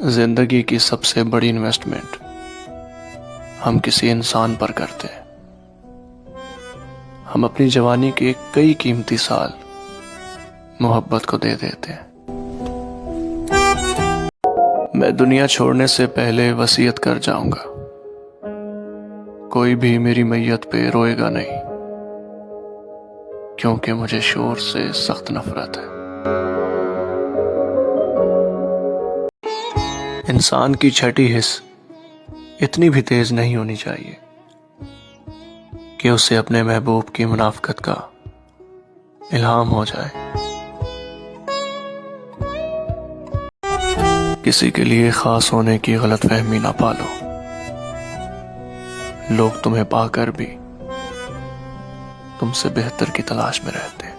जिंदगी की सबसे बड़ी इन्वेस्टमेंट हम किसी इंसान पर करते हैं। हम अपनी जवानी के कई कीमती साल मोहब्बत को दे देते हैं। मैं दुनिया छोड़ने से पहले वसीयत कर जाऊंगा, कोई भी मेरी मैयत पे रोएगा नहीं, क्योंकि मुझे शोर से सख्त नफरत है। इंसान की छठी हिस्स इतनी भी तेज नहीं होनी चाहिए कि उसे अपने महबूब की मुनाफकत का इल्हाम हो जाए। किसी के लिए खास होने की गलतफहमी ना पालो। लोग तुम्हें पाकर भी तुमसे बेहतर की तलाश में रहते हैं।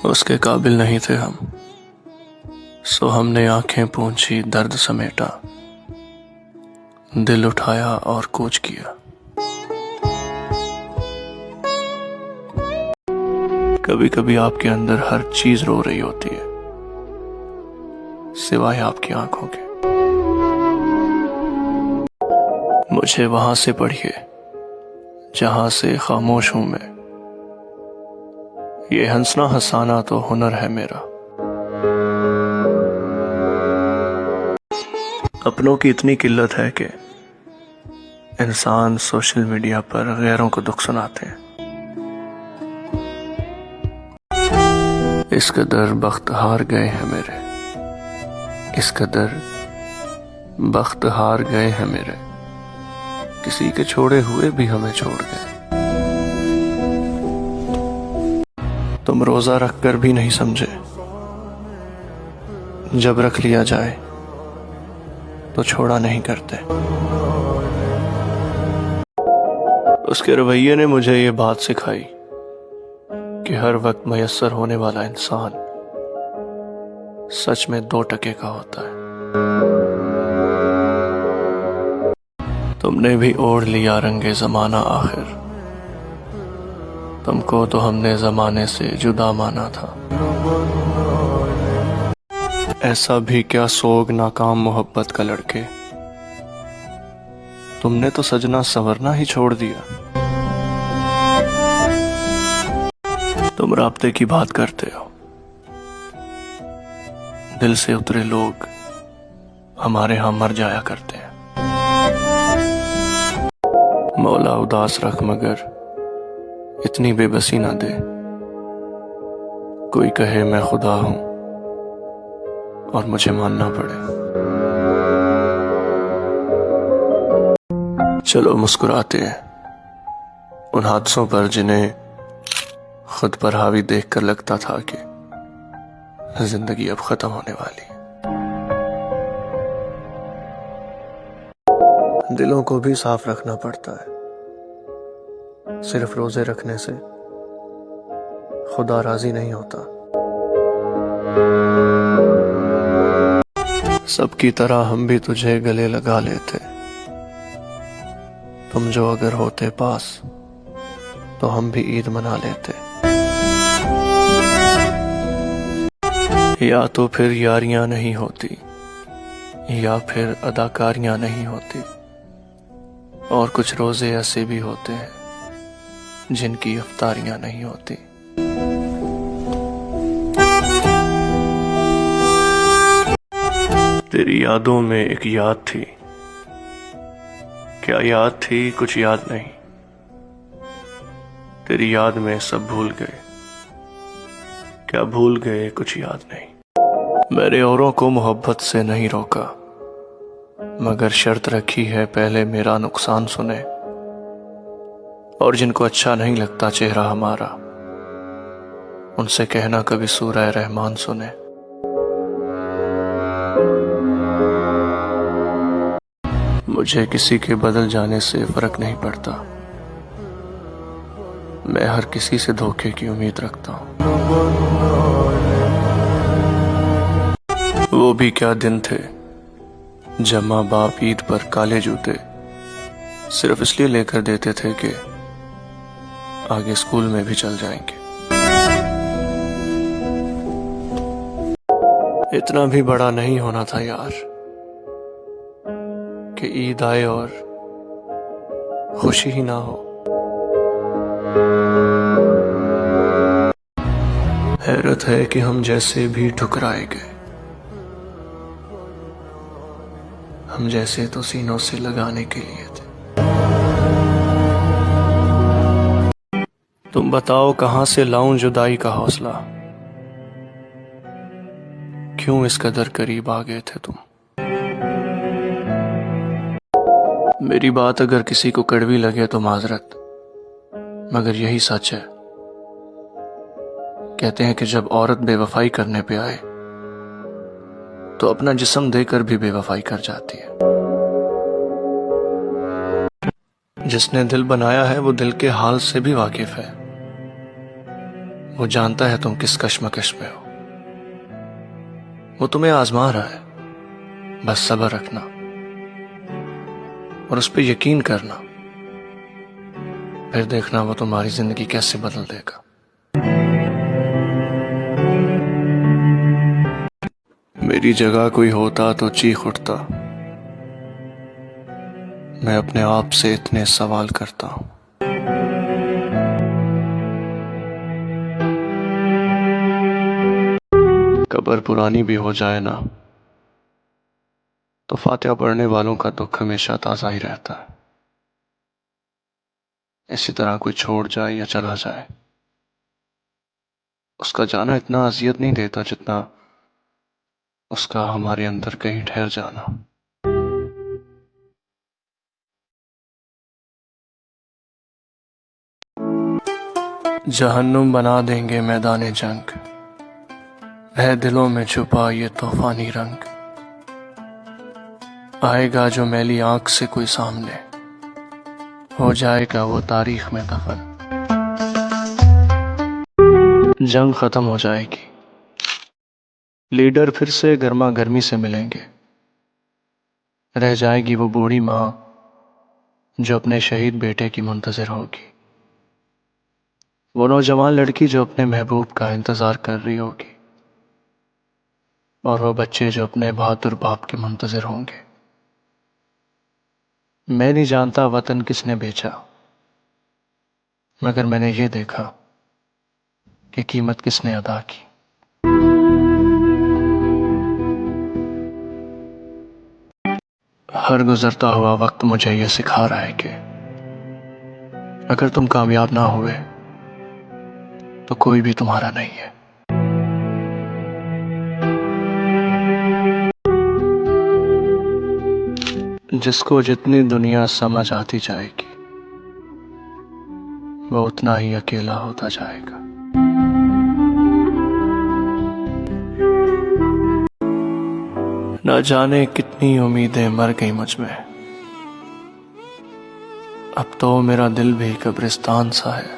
उसके काबिल नहीं थे हम, सो हमने आंखें पूंछी, दर्द समेटा, दिल उठाया और कूच किया। कभी कभी आपके अंदर हर चीज रो रही होती है, सिवाय आपकी आंखों के। मुझे वहां से पढ़िए जहां से खामोश हूं मैं। ये हंसना हंसाना तो हुनर है मेरा। अपनों की इतनी किल्लत है कि इंसान सोशल मीडिया पर गैरों को दुख सुनाते हैं। इस कदर बख्त हार गए हैं मेरे, इस कदर बख्त हार गए हैं मेरे, किसी के छोड़े हुए भी हमें छोड़ गए। तुम रोजा रख कर भी नहीं समझे, जब रख लिया जाए तो छोड़ा नहीं करते। उसके रवैये ने मुझे ये बात सिखाई कि हर वक्त मयस्सर होने वाला इंसान सच में 2 टके का होता है। तुमने भी ओढ़ लिया रंगे जमाना आखिर, तुमको तो हमने जमाने से जुदा माना था। ऐसा भी क्या सोग नाकाम मोहब्बत का लड़के, तुमने तो सजना संवरना ही छोड़ दिया। तुम राब्ते की बात करते हो, दिल से उतरे लोग हमारे यहां मर जाया करते हैं। मौला उदास रख मगर इतनी बेबसी ना दे, कोई कहे मैं खुदा हूं और मुझे मानना पड़े। चलो मुस्कुराते हैं उन हादसों पर जिन्हें खुद पर हावी देखकर लगता था कि जिंदगी अब खत्म होने वाली है। दिलों को भी साफ रखना पड़ता है, सिर्फ रोजे रखने से खुदा राजी नहीं होता। सबकी तरह हम भी तुझे गले लगा लेते, तुम जो अगर होते पास तो हम भी ईद मना लेते। या तो फिर यारियां नहीं होती, या फिर अदाकारियां नहीं होती, और कुछ रोजे ऐसे भी होते हैं जिनकी इफ्तारियां नहीं होती। तेरी यादों में एक याद थी, क्या याद थी कुछ याद नहीं। तेरी याद में सब भूल गए, क्या भूल गए कुछ याद नहीं। मैंने औरों को मोहब्बत से नहीं रोका, मगर शर्त रखी है पहले मेरा नुकसान सुने, और जिनको अच्छा नहीं लगता चेहरा हमारा, उनसे कहना कभी सूरह रहमान सुने। मुझे किसी के बदल जाने से फर्क नहीं पड़ता, मैं हर किसी से धोखे की उम्मीद रखता हूं। वो भी क्या दिन थे जब माँ बाप ईद पर काले जूते सिर्फ इसलिए लेकर देते थे कि आगे स्कूल में भी चल जाएंगे। इतना भी बड़ा नहीं होना था यार कि ईद आए और खुशी ही ना हो। हैरत है कि हम जैसे भी ठुकराए गए, हम जैसे तो सीनों से लगाने के लिए थे। तुम बताओ कहां से लाऊं जुदाई का हौसला, क्यों इस कदर करीब आ गए थे तुम। मेरी बात अगर किसी को कड़वी लगे तो माजरत, मगर यही सच है। कहते हैं कि जब औरत बेवफाई करने पे आए तो अपना जिस्म देकर भी बेवफाई कर जाती है। जिसने दिल बनाया है वो दिल के हाल से भी वाकिफ है, वो जानता है तुम किस कश्मकश में हो। वो तुम्हें आजमा रहा है, बस सब्र रखना और उस पर यकीन करना, फिर देखना वो तुम्हारी जिंदगी कैसे बदल देगा। मेरी जगह कोई होता तो चीख उठता, मैं अपने आप से इतने सवाल करता हूं। कब्र पुरानी भी हो जाए ना तो फातिहा पढ़ने वालों का दुख हमेशा ताजा ही रहता है। इसी तरह कोई छोड़ जाए या चला जाए, उसका जाना इतना अजियत नहीं देता जितना उसका हमारे अंदर कहीं ठहर जाना। जहन्नुम बना देंगे मैदाने जंग, है दिलों में छुपा ये तूफानी रंग। आएगा जो मैली आंख से कोई सामने, हो जाएगा वो तारीख में दफन। जंग खत्म हो जाएगी, लीडर फिर से गर्मा गर्मी से मिलेंगे। रह जाएगी वो बूढ़ी माँ जो अपने शहीद बेटे की मुंतजिर होगी, वो नौजवान लड़की जो अपने महबूब का इंतजार कर रही होगी, और वो बच्चे जो अपने बहादुर बाप के मुंतजिर होंगे। मैं नहीं जानता वतन किसने बेचा, मगर मैंने ये देखा कि कीमत किसने अदा की। हर गुजरता हुआ वक्त मुझे यह सिखा रहा है कि अगर तुम कामयाब ना हुए तो कोई भी तुम्हारा नहीं है। जिसको जितनी दुनिया समझ आती जाएगी वो उतना ही अकेला होता जाएगा। न जाने कितनी उम्मीदें मर गई मुझ में, अब तो मेरा दिल भी कब्रिस्तान सा है।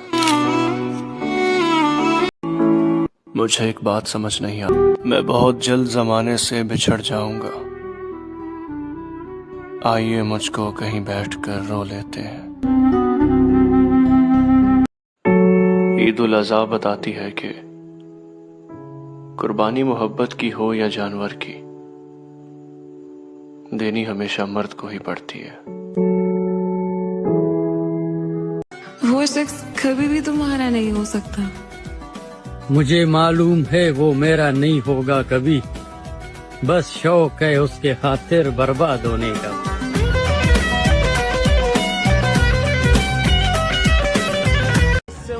मुझे एक बात समझ नहीं आती, मैं बहुत जल्द जमाने से बिछड़ जाऊंगा। आइए मुझको कहीं बैठकर रो लेते हैं। ईद उल अज़हा बताती है कि कुर्बानी मोहब्बत की हो या जानवर की, देनी हमेशा मर्द को ही पड़ती है। वो शख्स कभी भी तुम्हारा नहीं हो सकता। मुझे मालूम है वो मेरा नहीं होगा कभी, बस शौक है उसके खातिर बर्बाद होने का।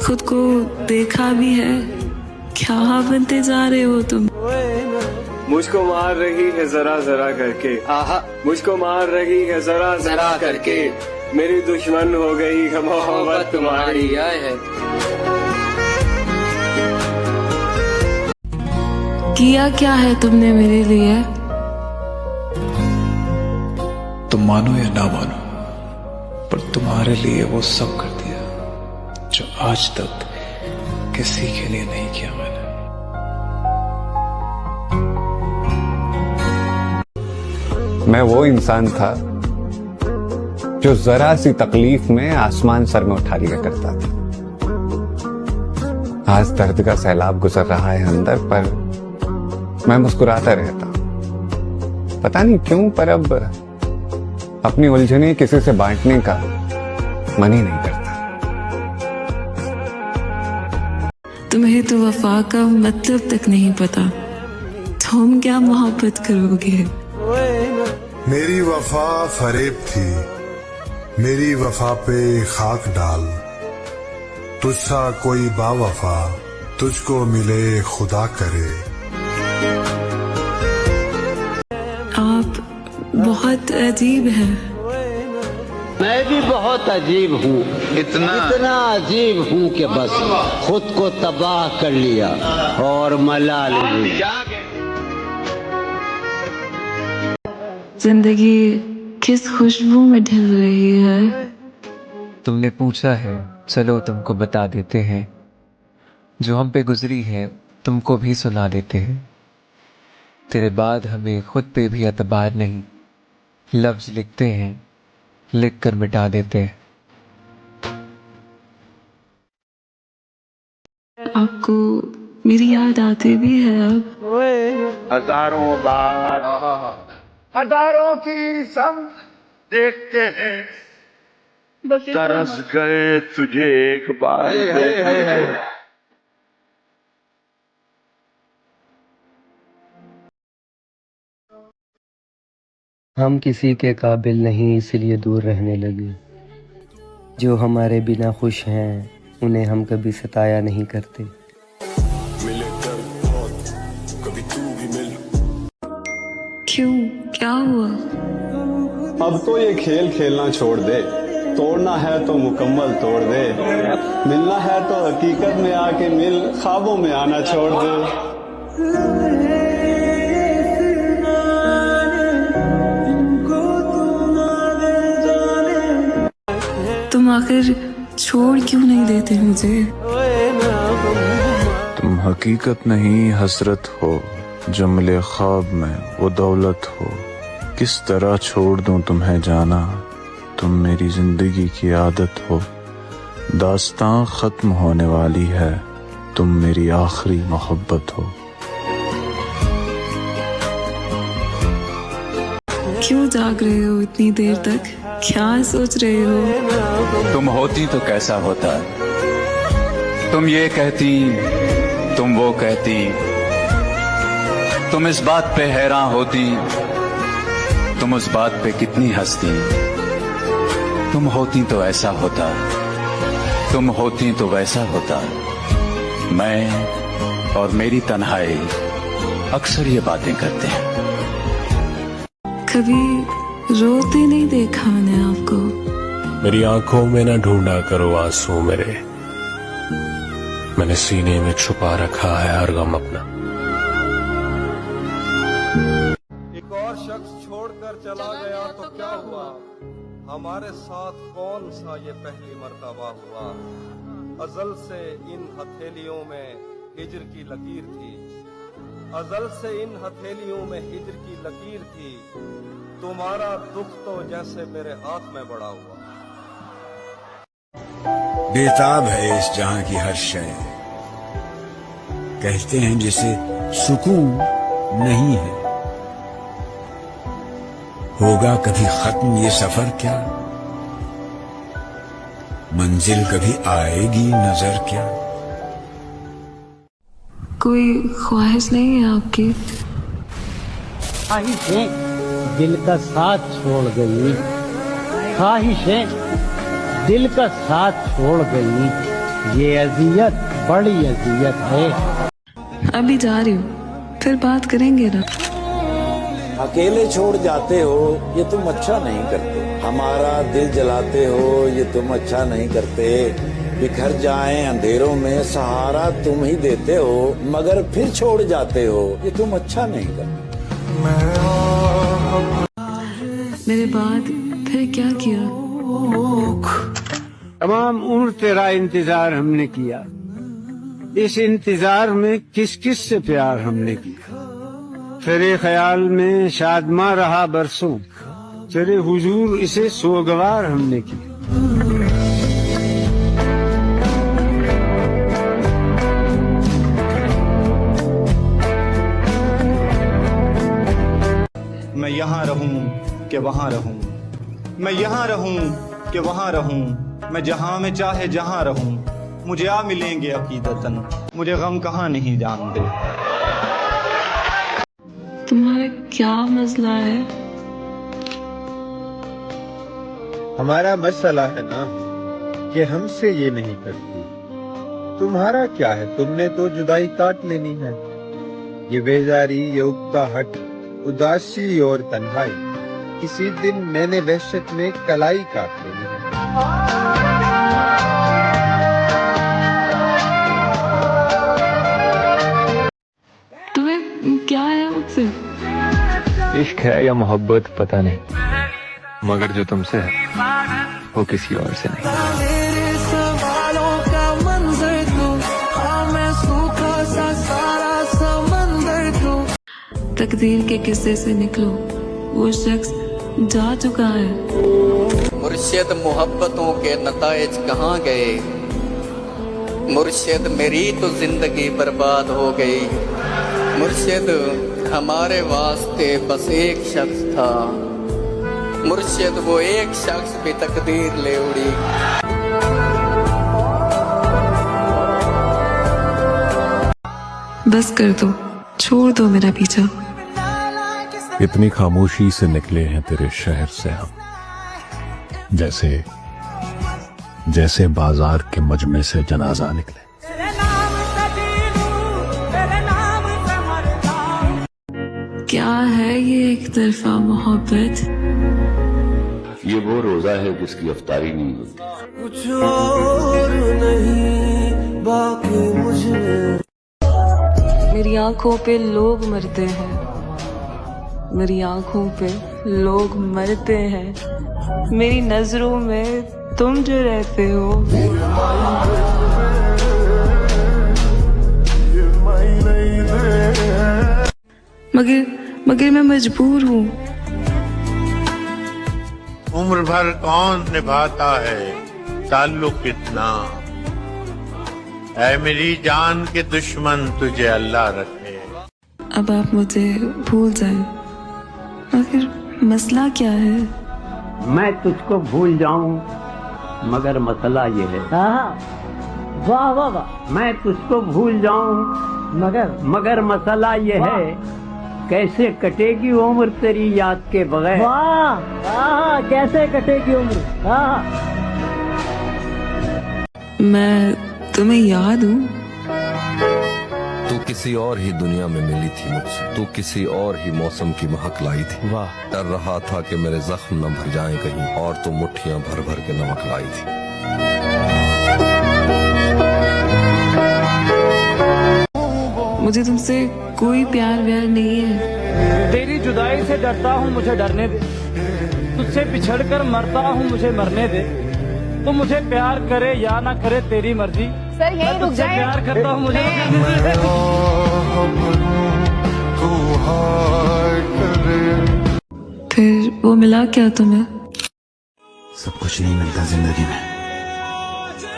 खुद को देखा भी है, क्या बनते जा रहे हो तुम। मुझको मार रही है जरा जरा करके, मुझको मार रही है जरा जरा करके, मेरी दुश्मन हो गई है मोहब्बत तुम्हारी। है किया क्या है तुमने मेरे लिए। तुम मानो या ना मानो, पर तुम्हारे लिए वो सब कर दिया जो आज तक किसी के लिए नहीं किया मैंने। मैं वो इंसान था जो जरा सी तकलीफ में आसमान सर में उठा लिया करता था। आज दर्द का सैलाब गुजर रहा है अंदर, पर मैं मुस्कुराता रहता हूं। पता नहीं क्यों, पर अब अपनी उलझने किसी से बांटने का मन ही नहीं करता। तुम्हें तो वफा का मतलब तक नहीं पता, तुम क्या मोहब्बत करोगे। मेरी वफा फरेब थी, मेरी वफा पे खाक डाल, तुझसा कोई बावफा तुझको मिले खुदा करे। आप बहुत अजीब हैं। मैं भी बहुत अजीब हूँ, इतना अजीब हूँ कि बस खुद को तबाह कर लिया और मलाल हुई। जिंदगी किस खुशबू में ढल रही है। तुमने पूछा है, चलो तुमको बता देते हैं। जो हम पे गुजरी है तुमको भी सुना देते हैं। तेरे बाद हमें खुद पे भी एतबार नहीं, लफ्ज लिखते हैं, लिख कर मिटा देते हैं। आपको मेरी याद आती भी है अब। हजारों बार हजारों की सम देखते हैं, तरस गए तुझे एक बार। हम किसी के काबिल नहीं इसलिए दूर रहने लगे। जो हमारे बिना खुश हैं उन्हें हम कभी सताया नहीं करते। क्यों, क्या हुआ। अब तो ये खेल खेलना छोड़ दे, तोड़ना है तो मुकम्मल तोड़ दे, मिलना है तो हकीकत में आके मिल, ख्वाबों में आना छोड़ दे। तुम आखिर छोड़ क्यों नहीं देते मुझे। तुम हकीकत नहीं हसरत हो, जो मिले ख्वाब में वो दौलत हो। किस तरह छोड़ दूं तुम्हें जाना, तुम मेरी जिंदगी की आदत हो। दास्तां खत्म होने वाली है, तुम मेरी आखिरी मोहब्बत हो। क्यों जाग रहे हो इतनी देर तक, क्या सोच रहे हो। तुम होती तो कैसा होता, तुम ये कहती, तुम वो कहती, तुम इस बात पे हैरान होती, तुम उस बात पे कितनी हंसती। तुम होती तो ऐसा होता, तुम होती तो वैसा होता। मैं और मेरी तन्हाई अक्सर ये बातें करते हैं। कभी रोते नहीं देखा मैंने आपको। मेरी आंखों में ना ढूंढा करो आंसू मेरे, मैंने सीने में छुपा रखा है हर गम अपना। एक और शख्स छोड़कर चला गया तो क्या हुआ, हमारे साथ कौन सा ये पहली मर्तबा हुआ। अजल से इन हथेलियों में हिज्र की लकीर थी, अजल से इन हथेलियों में हिज्र की लकीर थी। तुम्हारा दुख तो जैसे मेरे हाथ में बड़ा हुआ। बेताब है इस जहां की हर शय, कहते हैं जिसे सुकून नहीं है। होगा कभी खत्म ये सफर क्या, मंजिल कभी आएगी नजर क्या। कोई ख्वाहिश नहीं है आपकी। ख्वाहिशें दिल का साथ छोड़ गई, ख्वाहिशें दिल का साथ छोड़ गई। ये अजियत बड़ी अजियत है। अभी जा रही हूँ, फिर बात करेंगे ना। अकेले छोड़ जाते हो ये तुम अच्छा नहीं करते, हमारा दिल जलाते हो ये तुम अच्छा नहीं करते। बिखर जाएं अंधेरों में सहारा तुम ही देते हो, मगर फिर छोड़ जाते हो ये तुम अच्छा नहीं करते। मेरे बाद फिर क्या किया। तमाम उम्र तेरा इंतजार हमने किया, इस इंतजार में किस किस से प्यार हमने किया। तेरे ख्याल में शादमा रहा बरसों, तेरे हुजूर इसे सोगवार हमने किया। मैं यहाँ रहूं कि वहाँ रहूं, मैं यहाँ रहूं कि वहाँ रहूं, मैं जहाँ में चाहे जहाँ रहूं, मुझे आ मिलेंगे अकीदतन, मुझे गम कहाँ नहीं जानते। तुम्हारा क्या मसला है? हमारा मसला है ना कि हमसे ये नहीं करती। तुम्हारा क्या है, तुमने तो जुदाई काट लेनी है। ये बेजारी, ये उकताहट, उदासी और तन्हाई, किसी दिन मैंने वहशत में कलाई काट लेनी है। तुम्हें क्या है मुझसे? इश्क है या मोहब्बत पता नहीं, मगर जो तुमसे है वो किसी और से नहीं। मेरे सवालों का मंजर तू, हाँ मैं सूखा सा सारा समंदर तू। तकदीर के किस्से से निकलो, वो शख्स जा चुका है। मुर्शिद मोहब्बतों के नताइज कहाँ गए, मुर्शिद मेरी तो जिंदगी बर्बाद हो गई। मुर्शिद हमारे वास्ते बस एक शख्स था, मुर्शिद वो एक शख्स भी तकदीर ले उड़ी। बस कर दो, छोड़ दो मेरा पीछा। इतनी खामोशी से निकले हैं तेरे शहर से हम, जैसे जैसे बाजार के मजमे से जनाजा निकले। क्या है ये एक तरफा मोहब्बत? ये वो रोजा है जिसकी अफ्तारी नहीं होती। कुछ और नहीं बाकी मुझे। मेरी आंखों पे लोग मरते हैं, मेरी आंखों पे लोग मरते हैं, मेरी नजरों में तुम जो रहते हो। मगर मैं मजबूर हूँ। उम्र भर कौन निभाता है ताल्लुक इतना, ऐ मेरी जान के दुश्मन तुझे अल्लाह रखे। अब आप मुझे भूल जाएं, आखिर मसला क्या है? मैं तुझको भूल जाऊं मगर मसला ये है। वाह वाह वाह। मैं तुझको भूल जाऊं मगर मसला ये है, कैसे कटेगी उम्र तेरी याद के बगैर। वाह कैसे कटेगी उम्र। मैं तुम्हें याद हूँ। तू किसी और ही दुनिया में मिली थी मुझसे, तू किसी और ही मौसम की महक लाई थी। वाह डर रहा था कि मेरे जख्म न भर जाएं कहीं, और तू मुट्ठियां भर भर के नमक लाई थी। मुझे तुमसे कोई प्यार व्यार नहीं है। तेरी जुदाई से डरता हूँ, मुझे डरने दे। तुझसे बिछड़कर मरता हूँ, मुझे मरने दे। तो मुझे प्यार करे या ना करे तेरी मर्जी। सर यही रुक जाए। प्यार करता हूँ, मुझे फिर वो मिला क्या तुम्हें? सब कुछ नहीं मिलता जिंदगी में,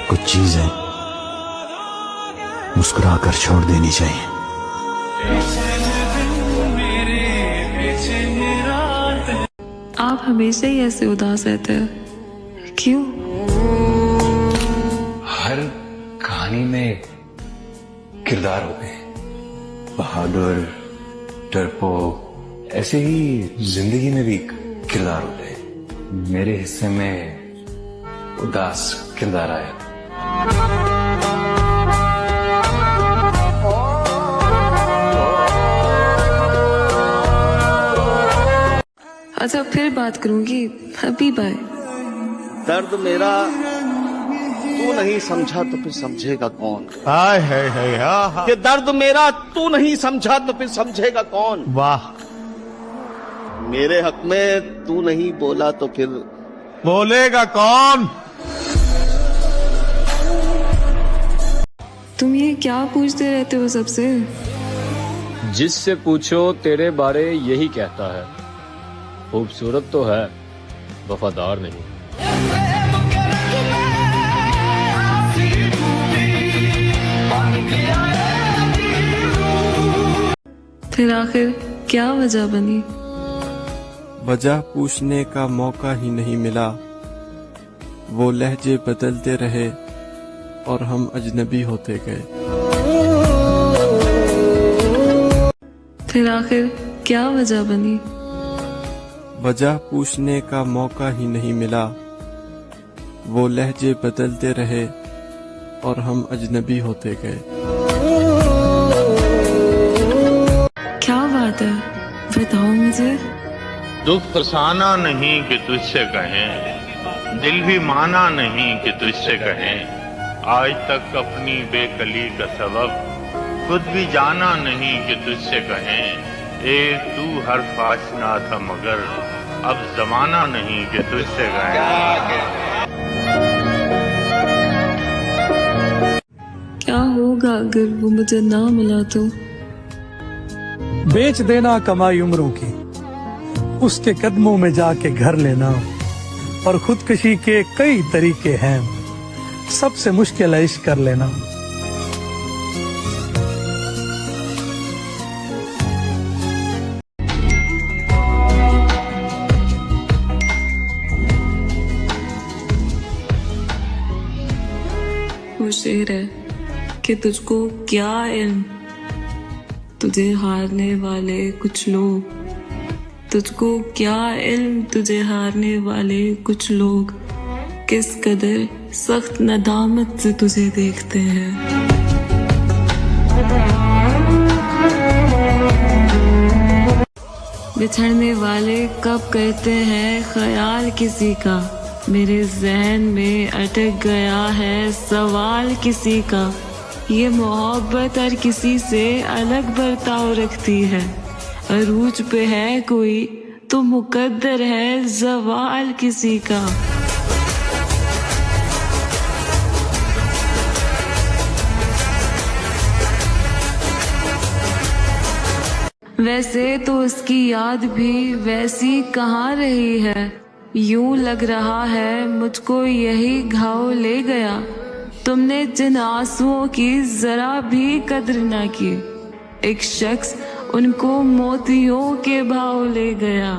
कुछ चीजें मुस्कुराकर छोड़ देनी चाहिए। आप हमेशा ही ऐसे उदास रहते हैं, क्यों? हर कहानी में किरदार होते हैं, बहादुर, डरपोक, ऐसे ही जिंदगी में भी किरदार होते हैं। मेरे हिस्से में उदास किरदार आया। अच्छा फिर बात करूंगी, अभी बाय। दर्द मेरा तू नहीं समझा तो फिर समझेगा कौन। हाय हाय हाय हा। ये दर्द मेरा तू नहीं समझा तो फिर समझेगा कौन। वाह। मेरे हक में तू नहीं बोला तो फिर बोलेगा कौन। तुम ये क्या पूछते रहते हो सबसे? जिससे पूछो तेरे बारे यही कहता है, खूबसूरत तो है वफादार नहीं। फिर आखिर क्या वजह बनी? वजह पूछने का मौका ही नहीं मिला, वो लहजे बदलते रहे और हम अजनबी होते गए। फिर आखिर क्या वजह बनी? वजह पूछने का मौका ही नहीं मिला, वो लहजे बदलते रहे और हम अजनबी होते गए। क्या बात है, बताओ मुझे। दुख फसाना नहीं कि तुझसे कहें, दिल भी माना नहीं कि तुझसे कहें। आज तक अपनी बेकली का सबब खुद भी जाना नहीं कि तुझसे कहें। एक तू हर्फ आशना था मगर अब जमाना नहीं कि तुझसे कहें। क्या होगा अगर वो मुझे ना मिला तो? बेच देना कमाई उम्रों की, उसके कदमों में जाके घर लेना। और खुदकशी के कई तरीके हैं, सबसे मुश्किल है इश्क कर लेना। वो शेर है कि तुझको क्या इल्म, तुझे हारने वाले कुछ लोग, तुझको क्या इल्म, तुझे हारने वाले कुछ लोग किस कदर सख्त नदामत से तुझे देखते हैं। बिछड़ने वाले कब कहते हैं ख्याल किसी का, मेरे जहन में अटक गया है सवाल किसी का। ये मोहब्बत हर किसी से अलग बर्ताव रखती है, अरूज पे है कोई तो मुकद्दर है ज़वाल किसी का। वैसे तो उसकी याद भी वैसी कहाँ रही है, यूं लग रहा है मुझको यही घाव ले गया। तुमने जिन आंसुओं की जरा भी कद्र ना की, एक शख्स उनको मोतियों के भाव ले गया।